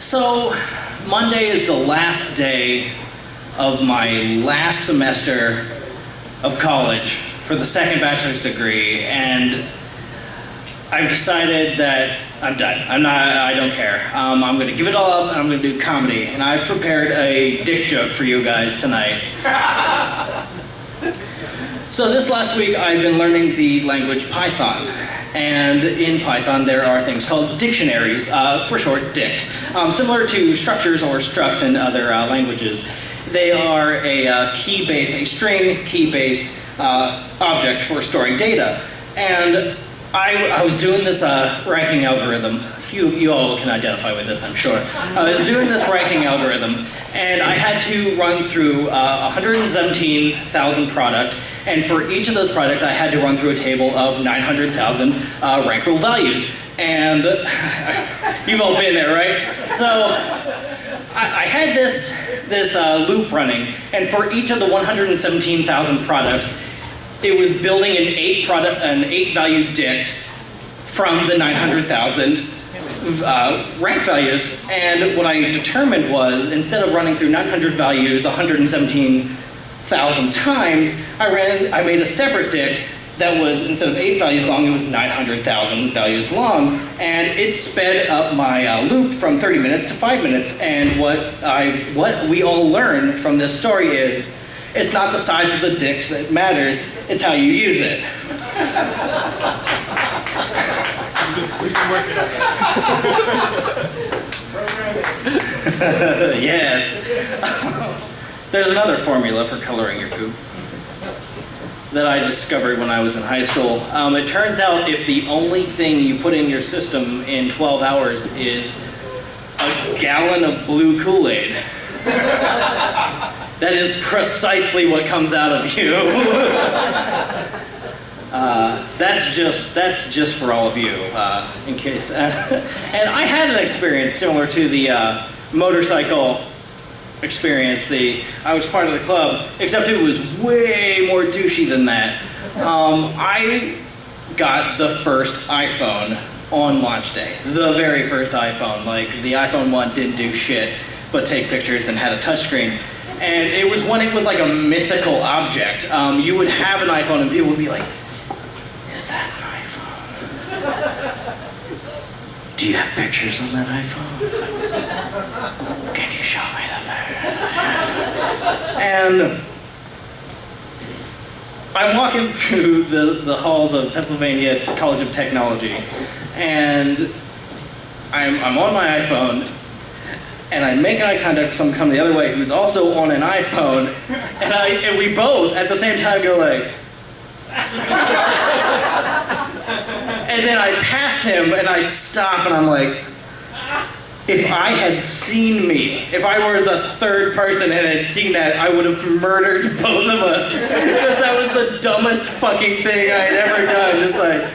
So, Monday is the last day of my last semester of college for the second bachelor's degree, and I've decided that I'm done. I don't care. I'm going to give it all up and I'm going to do comedy, and I've prepared a dick joke for you guys tonight. So this last week I've been learning the language Python. And in Python, there are things called dictionaries, for short, dict. Similar to structures or structs in other languages. They are a string key-based object for storing data. And I was doing this ranking algorithm. You all can identify with this, I'm sure. I was doing this ranking algorithm, and I had to run through 117,000 product, and for each of those product, I had to run through a table of 900,000 rank rule values. And you've all been there, right? So I had this loop running, and for each of the 117,000 products, it was building an 8 value dict from the 900,000 rank values. And what I determined was, instead of running through 900 values 117,000 times, I made a separate dict that was, instead of 8 values long, it was 900,000 values long, and it sped up my loop from 30 minutes to 5 minutes. And what we all learn from this story is, it's not the size of the dict that matters, it's how you use it. We can work it out. Yes. There's another formula for coloring your poop that I discovered when I was in high school. It turns out if the only thing you put in your system in 12 hours is a gallon of blue Kool-Aid, that is precisely what comes out of you. That's just for all of you, in case. And I had an experience similar to the motorcycle experience. I was part of the club, except it was way more douchey than that. I got the first iPhone on launch day. The very first iPhone. Like, the iPhone 1 didn't do shit but take pictures and had a touchscreen. And it was when it was like a mythical object. You would have an iPhone and people would be like, is that an iPhone? Do you have pictures on that iPhone? Can you show me the picture? And I'm walking through the halls of Pennsylvania College of Technology, and I'm on my iPhone, and I make eye contact with someone coming the other way who's also on an iPhone, and we both at the same time go like, and then I pass him and I stop and I'm like, if I had seen me, if I was a third person and had seen that, I would have murdered both of us. Because that was the dumbest fucking thing I'd ever done. Just like,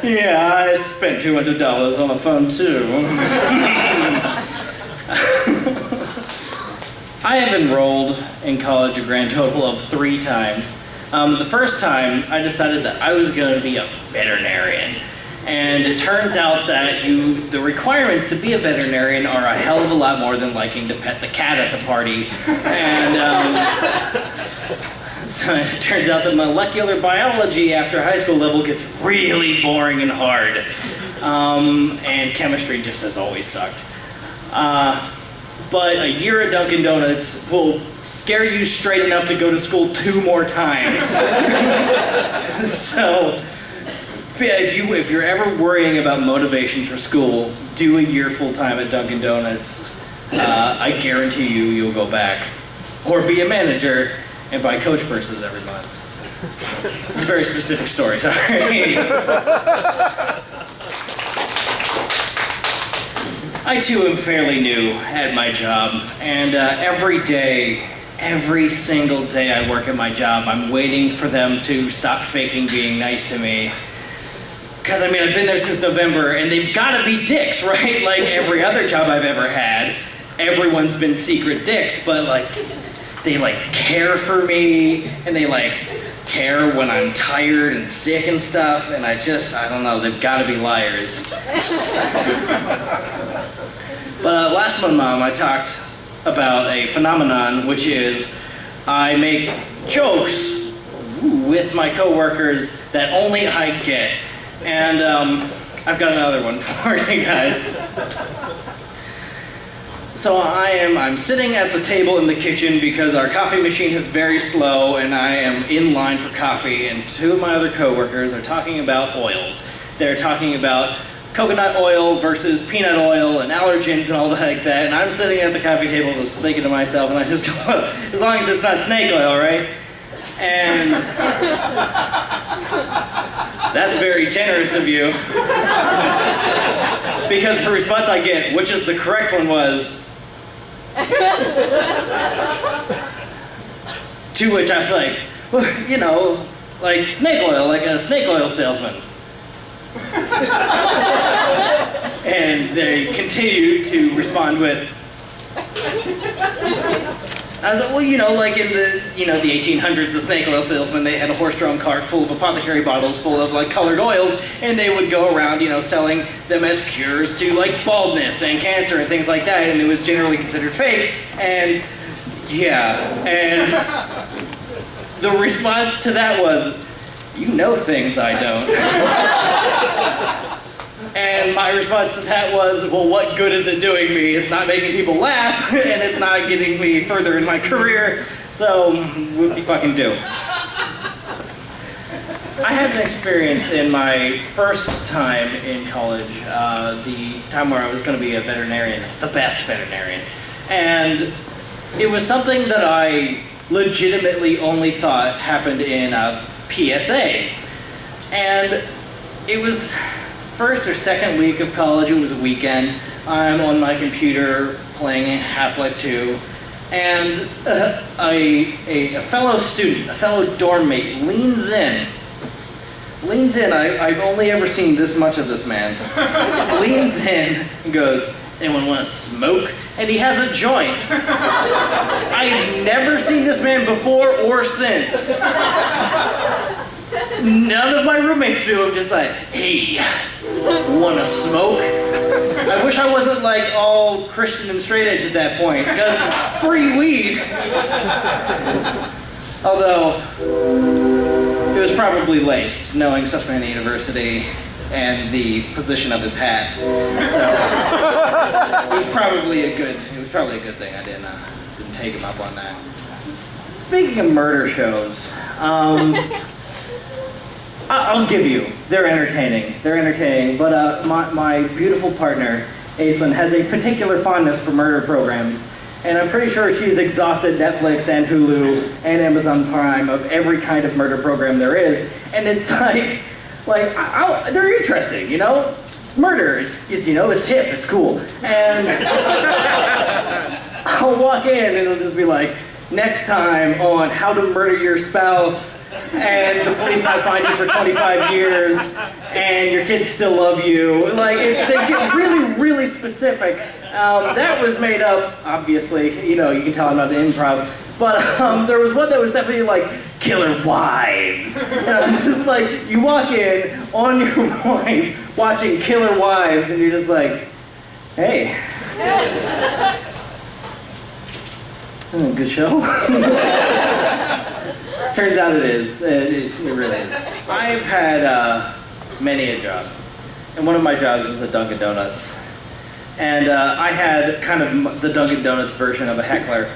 yeah, I spent $200 on a phone too. I have enrolled in college a grand total of 3 times. The first time, I decided that I was going to be a veterinarian. And it turns out that the requirements to be a veterinarian are a hell of a lot more than liking to pet the cat at the party. And so it turns out that molecular biology after high school level gets really boring and hard. And chemistry just has always sucked. But a year at Dunkin' Donuts will scare you straight enough to go to school 2 more times. So, if you're ever worrying about motivation for school, do a year full-time at Dunkin' Donuts. I guarantee you'll go back. Or be a manager and buy Coach purses every month. It's a very specific story, sorry. I too am fairly new at my job, and every single day I work at my job, I'm waiting for them to stop faking being nice to me. Because, I mean, I've been there since November, and they've got to be dicks, right? Like every other job I've ever had, everyone's been secret dicks, but, like, they, like, care for me, and they, like, care when I'm tired and sick and stuff, and I don't know, they've got to be liars. But last MNMOM, I talked about a phenomenon, which is I make jokes with my coworkers that only I get. And I've got another one for you guys. So I'm sitting at the table in the kitchen because our coffee machine is very slow and I am in line for coffee, and two of my other coworkers are talking about oils. They're talking about coconut oil versus peanut oil and allergens and all like that, and I'm sitting at the coffee table just thinking to myself, and I just go, as long as it's not snake oil, right? And that's very generous of you. Because the response I get, which is the correct one, was, to which I was like, well, you know, like snake oil, like a snake oil salesman. And they continued to respond with, I was like, well, you know, like in the 1800s, the snake oil salesman, they had a horse-drawn cart full of apothecary bottles full of like colored oils, and they would go around, you know, selling them as cures to like baldness and cancer and things like that, and it was generally considered fake. And yeah, and the response to that was, you know things I don't. And my response to that was, well, what good is it doing me? It's not making people laugh, and it's not getting me further in my career, so whoop-de-fucking-do. I had an experience in my first time in college, the time where I was going to be a veterinarian, the best veterinarian. And it was something that I legitimately only thought happened in PSAs. And it was first or second week of college, it was a weekend. I'm on my computer playing Half-Life 2, and a fellow student, a fellow dorm mate, leans in. I've only ever seen this much of this man. Leans in and goes, anyone want to smoke? And he has a joint. I've never seen this man before or since. None of my roommates do. I'm just like, hey, wanna smoke? I wish I wasn't like all Christian and straight edge at that point, because free weed. Although, it was probably laced, knowing Susquehanna University and the position of his hat. So, it was probably a good thing I didn't take him up on that. Speaking of murder shows, I'll give you, they're entertaining, but my beautiful partner, Aislinn, has a particular fondness for murder programs, and I'm pretty sure she's exhausted Netflix and Hulu and Amazon Prime of every kind of murder program there is, and it's like they're interesting, you know? Murder, it's you know, it's hip, it's cool, and I'll walk in and it'll just be like, next time on how to murder your spouse and the police not find you for 25 years and your kids still love you. Like, they get really, really specific. That was made up, obviously, you know, you can tell I'm not an improv, but there was one that was definitely like, killer wives. And it's just like, you walk in on your wife watching Killer Wives and you're just like, hey. Good show. Turns out it is. It really is. I've had many a job, and one of my jobs was at Dunkin' Donuts. And I had kind of the Dunkin' Donuts version of a heckler.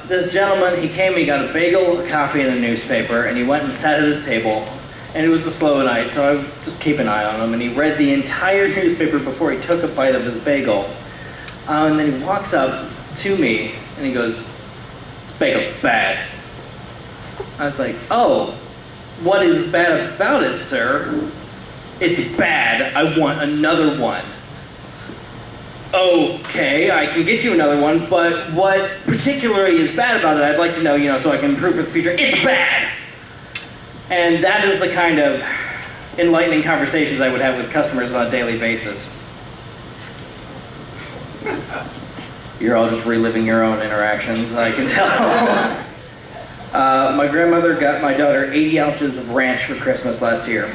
This gentleman, he came, he got a bagel, a coffee, and a newspaper, and he went and sat at his table. And it was a slow night, so I just keep an eye on him. And he read the entire newspaper before he took a bite of his bagel. And then he walks up to me, and he goes, this bagel's bad. I was like, oh, what is bad about it, sir? It's bad. I want another one. Okay, I can get you another one, but what particularly is bad about it, I'd like to know, you know, so I can improve for the future. It's bad! And that is the kind of enlightening conversations I would have with customers on a daily basis. You're all just reliving your own interactions, I can tell. My grandmother got my daughter 80 ounces of ranch for Christmas last year.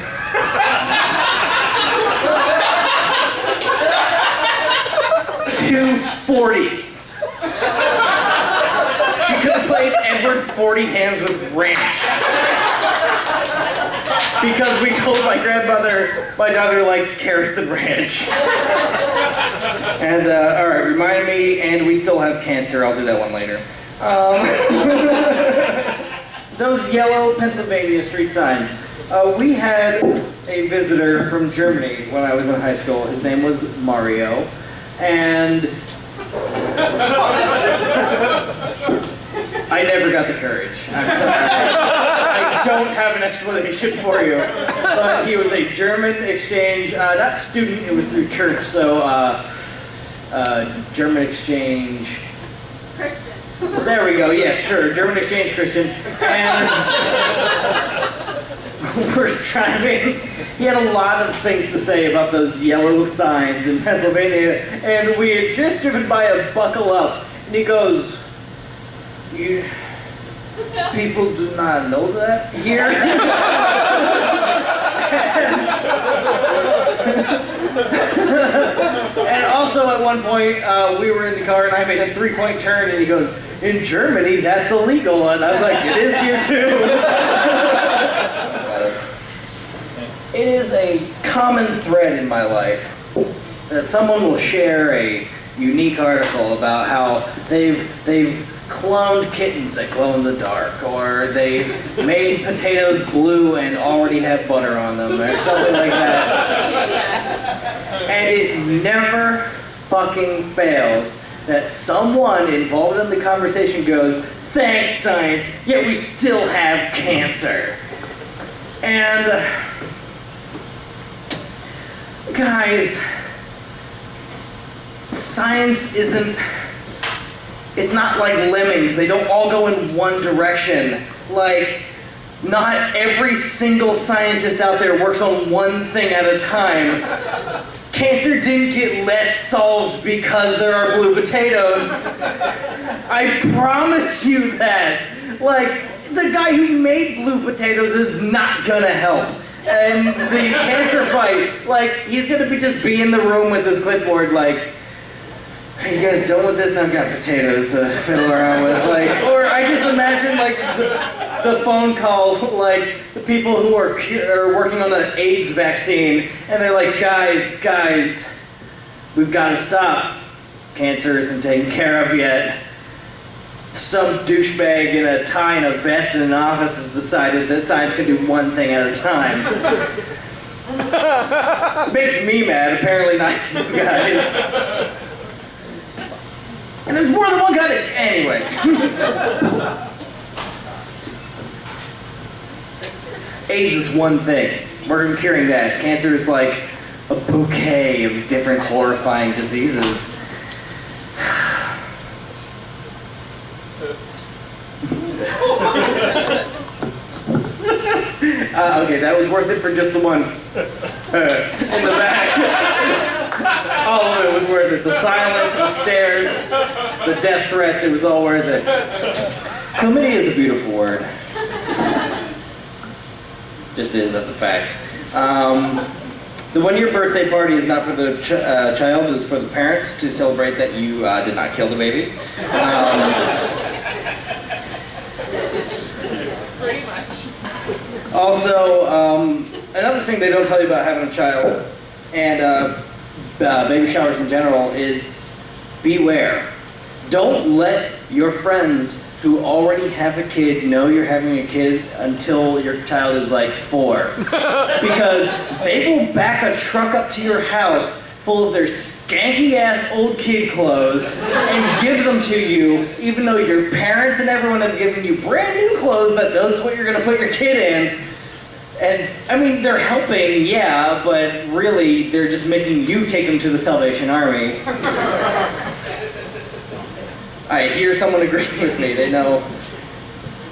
2 40s. She could have played Edward 40 Hands with Ranch. Because we told my grandmother my daughter likes carrots and ranch. And, alright, remind me, and we still have cancer. I'll do that one later. Those yellow Pennsylvania street signs. We had a visitor from Germany when I was in high school. His name was Mario. And I never got the courage. I'm sorry. I don't have an explanation for you. But he was a German exchange, not student, it was through church, so German exchange... Christian. There we go, yeah, sure, German exchange Christian. And we're driving. He had a lot of things to say about those yellow signs in Pennsylvania, and we had just driven by a Buckle Up, and he goes, people do not know that here? And also at one point, we were in the car and I made a 3-point turn and he goes, in Germany, that's illegal. And I was like, it is here too. It is a common thread in my life that someone will share a unique article about how they've cloned kittens that glow in the dark, or they've made potatoes blue and already have butter on them, or something like that. And it never fucking fails that someone involved in the conversation goes, thanks science, yet we still have cancer. And guys, science isn't, it's not like lemmings. They don't all go in one direction. Like, not every single scientist out there works on one thing at a time. Cancer didn't get less solved because there are blue potatoes. I promise you that. Like, the guy who made blue potatoes is not gonna help. And the cancer fight, like, he's gonna be in the room with his clipboard, like, are you guys done with this? I've got potatoes to fiddle around with. Like, or I just imagine like the phone call, like the people who are working on the AIDS vaccine, and they're like, guys, we've got to stop. Cancer isn't taken care of yet. Some douchebag in a tie and a vest in an office has decided that science can do one thing at a time. Makes me mad, apparently not you guys. And there's more than one kind of... Anyway. AIDS is one thing. We're curing that. Cancer is like a bouquet of different horrifying diseases. Okay, that was worth it for just the one in the back. All of it was worth it. The silence, the stares, the death threats, it was all worth it. Chlamydia is a beautiful word. Just is, that's a fact. The one-year birthday party is not for the child, it's for the parents to celebrate that you did not kill the baby. Pretty much. Also, another thing they don't tell you about having a child, and baby showers in general, is beware. Don't let your friends who already have a kid know you're having a kid until your child is like 4. Because they will back a truck up to your house full of their skanky-ass old kid clothes and give them to you, even though your parents and everyone have given you brand new clothes that that's what you're going to put your kid in. And, I mean, they're helping, yeah, but really, they're just making you take them to the Salvation Army. I hear someone agreeing with me. They know.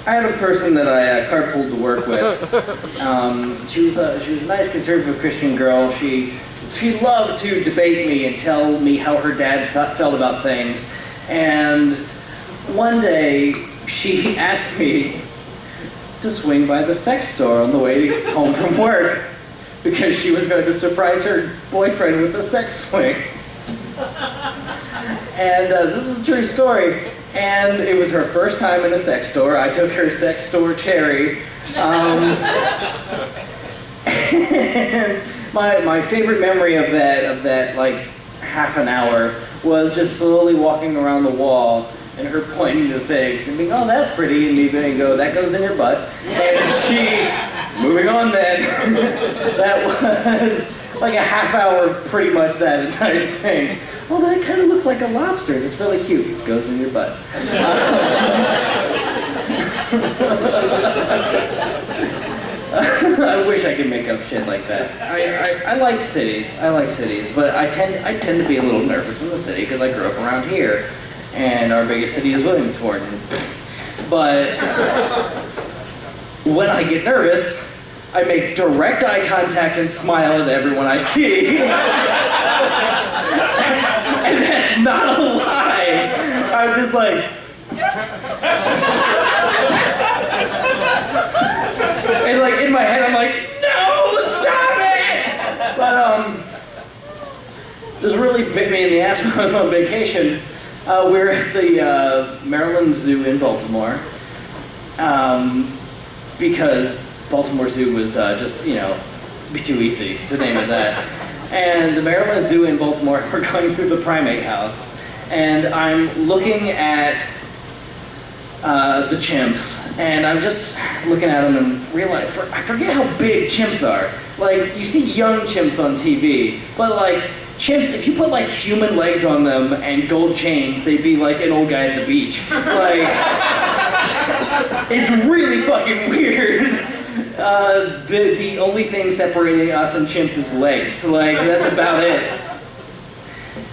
I had a person that I carpooled to work with. She was a nice conservative Christian girl. She loved to debate me and tell me how her dad felt about things. And one day, she asked me to swing by the sex store on the way home from work because she was going to surprise her boyfriend with a sex swing. And this is a true story. And it was her first time in a sex store. I took her sex store cherry. And my favorite memory of that like half an hour was just slowly walking around the wall and her pointing to things and being, oh, that's pretty, and me being, go, that goes in your butt. And she, moving on then. That was like a half hour of pretty much that entire thing. Oh, that kind of looks like a lobster. That's really cute. Goes in your butt. I wish I could make up shit like that. I like cities. I like cities, but I tend to be a little nervous in the city because I grew up around here, and our biggest city is Williamsport. But when I get nervous, I make direct eye contact and smile at everyone I see. And that's not a lie. I'm just like. And like in my head, I'm like, no, stop it! But this really bit me in the ass when I was on vacation. We're at the Maryland Zoo in Baltimore because Baltimore Zoo was just, be too easy to name it that. And the Maryland Zoo in Baltimore, we're going through the primate house, and I'm looking at the chimps, and I'm just looking at them and realize, I forget how big chimps are. Like, you see young chimps on TV, but like, chimps, if you put like human legs on them and gold chains, they'd be like an old guy at the beach. Like, it's really fucking weird. The only thing separating us and chimps is legs. Like, that's about it.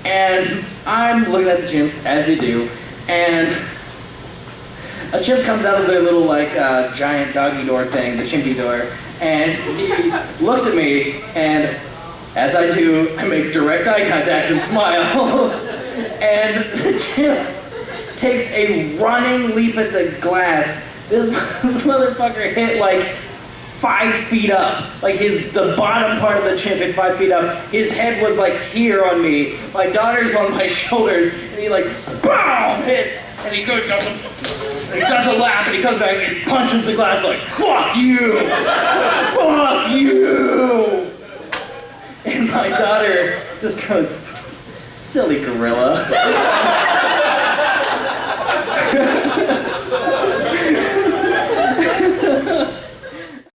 And I'm looking at the chimps, as you do, and a chimp comes out of their little, like, giant doggy door thing, the chimpy door, and he looks at me, and as I do, I make direct eye contact and smile, and the chimp takes a running leap at the glass. This motherfucker hit, like, 5 feet up. Like, the bottom part of the chimp hit 5 feet up. His head was, like, here on me. My daughter's on my shoulders, and he, like, BOOM! Hits, and he goes, he does a lap, and he comes back and he punches the glass like, fuck you! Fuck you! And my daughter just goes, silly gorilla.